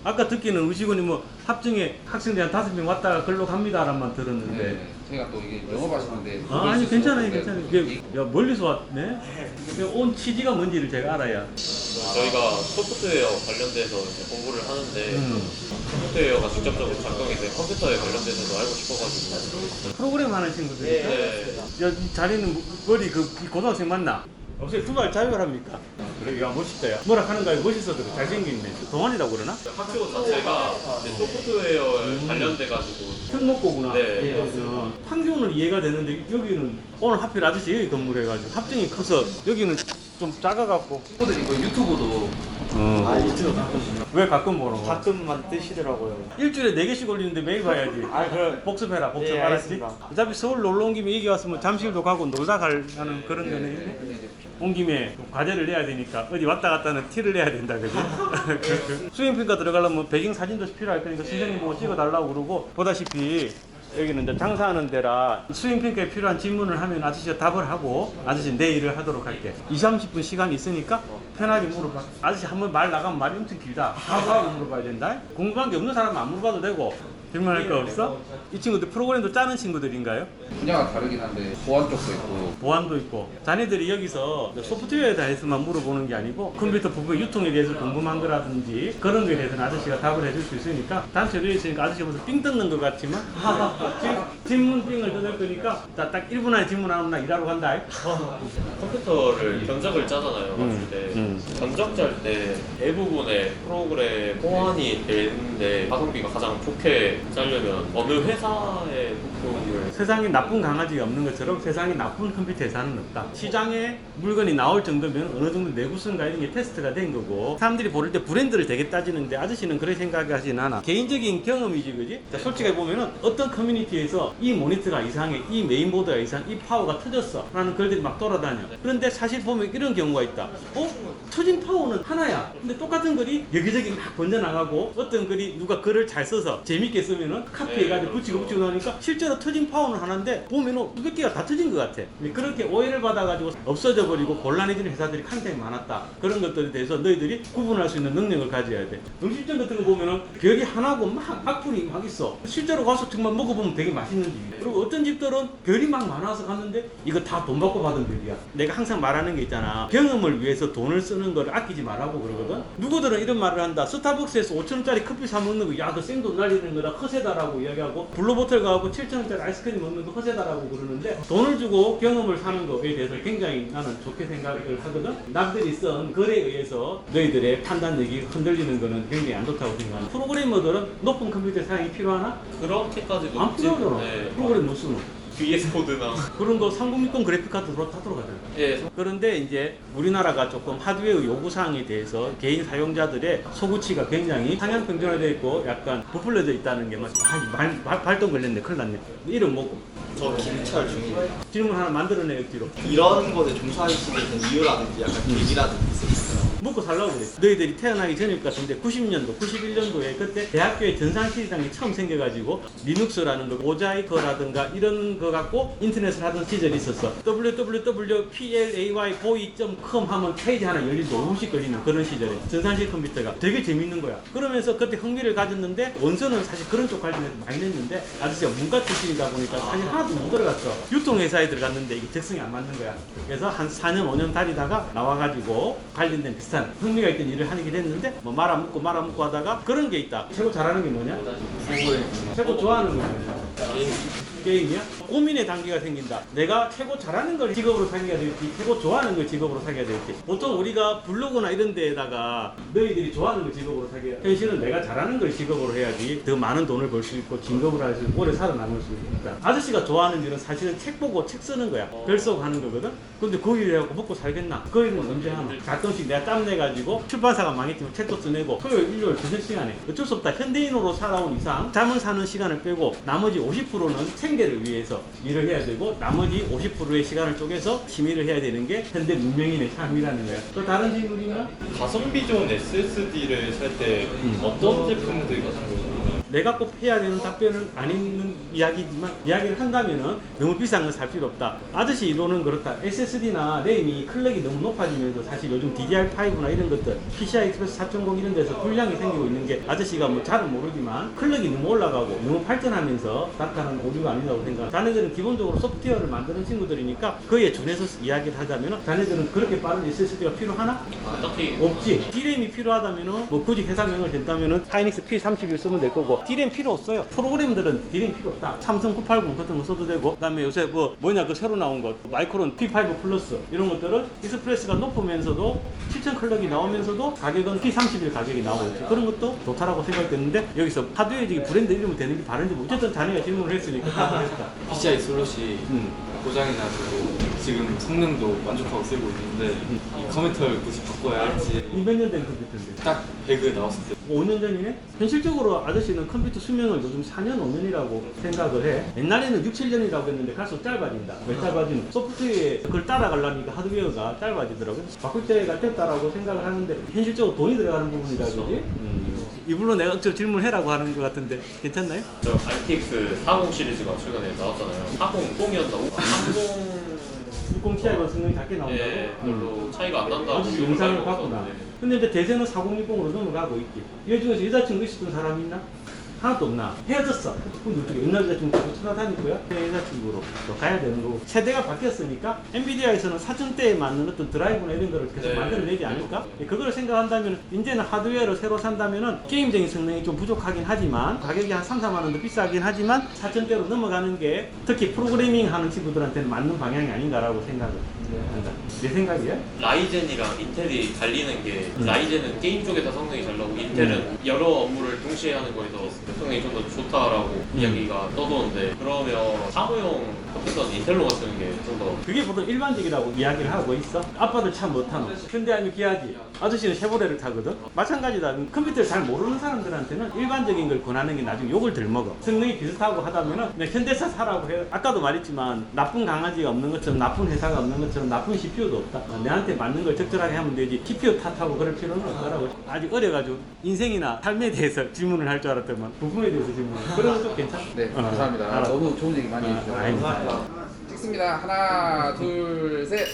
아까 듣기는 의식원이 뭐 합정에 학생들이 한 5명 왔다가 글로 갑니다라는 말 들었는데. 네. 제가 또 이게 영업하시는데. 아니 괜찮아요, 괜찮아요. 이게 야 멀리서 왔네. 온 취지가 뭔지를 제가 알아야. 저희가 소프트웨어 관련돼서 이제 공부를 하는데 소프트웨어가 직접적으로 작동이 된 컴퓨터에 관련돼서도 알고 싶어가지고. 프로그램 하는 친구들이. 네. 야, 이 자리는 머리 이 고등학생 맞나? 없어요. 두발 자유합니까? 그래, 야 멋있다. 야. 뭐라 하는 거야? 멋있어. 그래. 잘생겼네. 동안이라고 그러나? 학교 자체가 이제 소프트웨어에 관련돼가지고. 특목고구나. 네. 판교는 이해가 되는데 여기는 오늘 하필 아저씨 여기 건물해가지고 합정이 커서 여기는 좀 작아갖고. 친구들이 이거 유튜브도 왜 가끔 보는 거? 가끔만 뜨시더라고요. 일주일에 4개씩 올리는데 매일 봐야지. 그럼 복습해라, 복습. 예, 알았지? 알겠습니다. 어차피 서울 놀러 온 김에 여기 왔으면 잠실도 가고 놀다 가는 그런 거네. 온 김에 과제를 내야 되니까 어디 왔다 갔다는 티를 내야 된다, 그지? 수행평가 들어가려면 배경 사진도 필요할 거니까 선생님 보고 찍어달라고 그러고, 보다시피 여기는 이제 장사하는 데라 수행평가에 필요한 질문을 하면 아저씨가 답을 하고 아저씨 내 일을 하도록 할게. 20, 30분 시간이 있으니까 편하게 물어봐. 아저씨 한번 말 나가면 말이 엄청 길다. 하고 물어봐야 된다. 궁금한 게 없는 사람은 안 물어봐도 되고. 질문할 거 없어? 이 친구들 프로그램도 짜는 친구들인가요? 분야가 다르긴 한데 보안 쪽도 있고. 보안도 있고. 자네들이 여기서 소프트웨어에 대해서만 물어보는 게 아니고 컴퓨터 부분 유통에 대해서 궁금한 거라든지 그런 거에 대해서는 아저씨가 답을 해줄 수 있으니까 단체로 있으니까 아저씨 무슨 삥 뜯는 것 같지만 질문 삥을 뜯을 거니까 딱 1분 안에 질문 안 하면 나 일하러 간다. 컴퓨터를 견적을 짜잖아요. 맞출 때. 견적 짤 때 대부분의 프로그램 호환이 되는데 가성비가 가장 좋게 짜려면 어느 회사의 부품을 세상에 나쁜 강아지가 없는 것처럼 세상에 나쁜 컴퓨터 회사는 없다. 시장에 물건이 나올 정도면 어느 정도 내구성과 이런 게 테스트가 된 거고 사람들이 고를 때 브랜드를 되게 따지는데 아저씨는 그런 생각하진 않아. 개인적인 경험이지, 그지? 자, 솔직히 보면은 어떤 커뮤니티에서 이 모니터가 이상해, 이 메인보드가 이상해, 이 파워가 터졌어 라는 글들이 막 돌아다녀. 그런데 사실 보면 이런 경우가 있다. 터진 파워는 하나야. 근데 똑같은 글이 여기저기 막 번져나가고 어떤 글이 누가 글을 잘 써서 재밌게 쓰면은 카피해가지고 붙이고 나니까 실제로 터진 파워는 하나인데 보면은 수백 개가 다 터진 것 같아. 그렇게 오해를 받아가지고 없어져 버리고 곤란해지는 회사들이 굉장히 많았다. 그런 것들에 대해서 너희들이 구분할 수 있는 능력을 가져야 돼. 음식점 같은 거 보면은 별이 하나고 막 악플이 막 있어. 실제로 가서 정말 먹어보면 되게 맛있는 집. 그리고 어떤 집들은 별이 막 많아서 갔는데 이거 다 돈 받고 받은 별이야. 내가 항상 말하는 게 있잖아. 경험을 위해서 돈을 쓰는 걸 아끼지 말라고 그러거든. 누구들은 이런 말을 한다. 스타벅스에서 5,000원짜리 커피 사 먹는 거, 야, 그 생돈 날리는 거다, 허세다라고 이야기하고, 블루보틀 가고 7,000원짜리 아이스크림 먹는 거 허세다라고 그러는데, 돈을 주고 경험을 사는 거에 대해서 굉장히 나는 좋게 생각을 하거든. 남들이 쓴 글에 의해서 너희들의 판단력이 흔들리는 거는 굉장히 안 좋다고 생각하는. 프로그래머들은 높은 컴퓨터 사양이 필요하나? 그렇게까지도 안 필요하잖아. 네. 프로그램 못 쓰는. VS 코드나 그런 거 3060 그래픽카드 다 들어가잖아. 예. 그런데 이제 우리나라가 조금 하드웨어 요구사항에 대해서 개인 사용자들의 소구치가 굉장히 상향평준화되어 있고 약간 부풀려져 있다는 게 발동 걸렸네. 큰일 났네. 이름 뭐고? 저 김철 중입니다. 질문 하나 만들어내 억지로. 이런 것에 종사하시게 된 이유라든지 약간 계기라든지 있으실까요? 먹고 살라고 그랬어. 너희들이 태어나기 전일 것 같은데 90년도, 91년도에 그때 대학교에 전산시장이 처음 생겨가지고 리눅스라는 거, 모자이커라든가 이런 거 갖고 인터넷을 하던 시절이 있었어. www.play.boy.com 하면 페이지 하나 열리는데 5분씩 걸리는 그런 시절에 전산실 컴퓨터가 되게 재밌는 거야. 그러면서 그때 흥미를 가졌는데 원서는 사실 그런 쪽 관련해서 많이 냈는데 아저씨가 문과 출신이다 보니까 사실 하나도 못 들어갔어. 유통회사에 들어갔는데 이게 적성이 안 맞는 거야. 그래서 한 4년, 5년 다니다가 나와가지고 관련된 비슷한 흥미가 있던 일을 하게 됐는데 뭐 말아먹고 하다가 그런 게 있다. 최고 잘하는 게 뭐냐? 최고 좋아하는 게 뭐냐? 게임이야? 고민의 단계가 생긴다. 내가 최고 잘하는 걸 직업으로 사귀어야 될지 최고 좋아하는 걸 직업으로 사귀어야 될지. 보통 우리가 블로그나 이런 데에다가 너희들이 좋아하는 걸 직업으로 사귀어야 돼. 현실은 내가 잘하는 걸 직업으로 해야지 더 많은 돈을 벌 수 있고 진급을 할 수 있고 오래 살아남을 수 있다. 아저씨가 좋아하는 일은 사실은 책 보고 책 쓰는 거야. 결석 하는 거거든. 근데 그 일을 해갖고 먹고 살겠나? 그 일은 언제 하나? 가끔씩 내가 짬내가지고 출판사가 망했지만 책도 쓰내고 토요일, 일요일 저녁 시간에 어쩔 수 없다. 현대인으로 살아온 이상 잠을 사는 시간을 빼고 나머지 50%는 생계를 위해서 일을 해야 되고 나머지 50%의 시간을 쪼개서 취미를 해야 되는 게 현대 문명인의 삶이라는 거야. 또 다른 질문이나? 가성비 좋은 SSD를 살 때 어떤 제품들 같은 거? 내가 꼭 해야 되는 답변은 아닌 이야기지만 이야기를 한다면은 너무 비싼 건 살 필요 없다. 아저씨 이론은 그렇다. SSD나 램이 클럭이 너무 높아지면서 사실 요즘 DDR5나 이런 것들 PCI Express 4.0 이런 데서 불량이 생기고 있는 게 아저씨가 뭐 잘은 모르지만 클럭이 너무 올라가고 너무 발전하면서 나타나는 오류가 아니라고 생각합니다. 자네들은 기본적으로 소프트웨어를 만드는 친구들이니까 그에 준해서 이야기를 하자면은 자네들은 그렇게 빠른 SSD가 필요하나? 딱히 없지. D램이 필요하다면은 뭐 굳이 회사명을 댄다면은 하이닉스 P31 쓰면 될 거고 D램 필요 없어요. 프로그램들은 D램 필요 없다. 삼성 980 같은 거 써도 되고 그다음에 요새 뭐냐 그 새로 나온 거 마이크론 P5 플러스 이런 것들은 익스프레스가 높으면서도 7000 클럭이 나오면서도 가격은 P31 가격이 나오고 있죠. 그런 것도 좋다라고 생각됐는데 여기서 하드웨어직이 브랜드 이름을 대는 게 바른지 어쨌든 자네가 질문을 했으니까 답을 했다. PCI 슬롯이 고장이 나고 지금 성능도 만족하고 쓰고 있는데 이 커넥터를 굳이 바꿔야 할지 이 몇 년 된 컴퓨터인데 딱 배그 나왔을 때 5년 전이네? 현실적으로 아저씨는 컴퓨터 수명을 요즘 4년, 5년이라고 생각을 해. 옛날에는 6, 7년이라고 했는데 갈수록 짧아진다. 왜 짧아지는? 소프트웨어에 그걸 따라가려니까 하드웨어가 짧아지더라고요. 바꿀 때가 됐다라고 생각을 하는데 현실적으로 돈이 들어가는 부분이라 그지? 이불로 내가 저 질문해라고 하는 것 같은데 괜찮나요? 저 RTX 40 시리즈가 최근에 나왔잖아요. 40 똥이었다고? 30 60 Ti가 성능이 작게 나온다고? 예, 별로 차이가 안 난다고 아주 영상을 알고 봤구나. 있었는데. 근데 이제 대세는 4060으로 넘어가고 있지. 이 중에서 여자친구 있었던 사람이 있나? 하나도 없나? 헤어졌어. 그럼 어떻게 옛날 여자친구 자꾸 찾아다닐 거야? 새 여자친구로 또 가야 되는 거고. 세대가 바뀌었으니까 엔비디아에서는 4000대에 맞는 어떤 드라이브나 이런 거를 계속 네. 만들어내지 않을까? 그걸 생각한다면 이제는 하드웨어를 새로 산다면은 게임적인 성능이 좀 부족하긴 하지만 가격이 한 3, 4만 원 더 비싸긴 하지만 4000대로 넘어가는 게 특히 프로그래밍 하는 친구들한테는 맞는 방향이 아닌가라고 생각을 한다. 내 생각이야? 라이젠이랑 인텔이 달리는 게 라이젠은 게임 쪽에서 성능이 잘 나오고 인텔은 여러 업무를 동시에 하는 거에서 성능이 좀 더 좋다라고 이야기가 떠도는데 그러면 사무용 컴퓨터는 인텔로만 쓰는 게 좀 더 그게 보통 일반적이라고 이야기를 하고 있어. 아빠들 차 못 타노. 현대 아니면 기아지. 아저씨는 쉐보레를 타거든. 마찬가지다. 컴퓨터를 잘 모르는 사람들한테는 일반적인 걸 권하는 게 나중에 욕을 덜 먹어. 성능이 비슷하고 하다면은 그냥 현대차 사라고 해. 아까도 말했지만 나쁜 강아지가 없는 것처럼 나쁜 회사가 없는 것처럼 나쁜 CPU도 없다. 내한테 맞는 걸 적절하게 하면 되지. CPU 탓하고 그럴 필요는 없다라고. 아직 어려가지고 인생이나 삶에 대해서 질문을 할 줄 알았더만 부품에 대해서 질문. 그런 것도 괜찮아. 네, 감사합니다. 알았어. 너무 좋은 얘기 많이 해주셔서. 아닙니다. 찍습니다. 하나, 둘, 셋.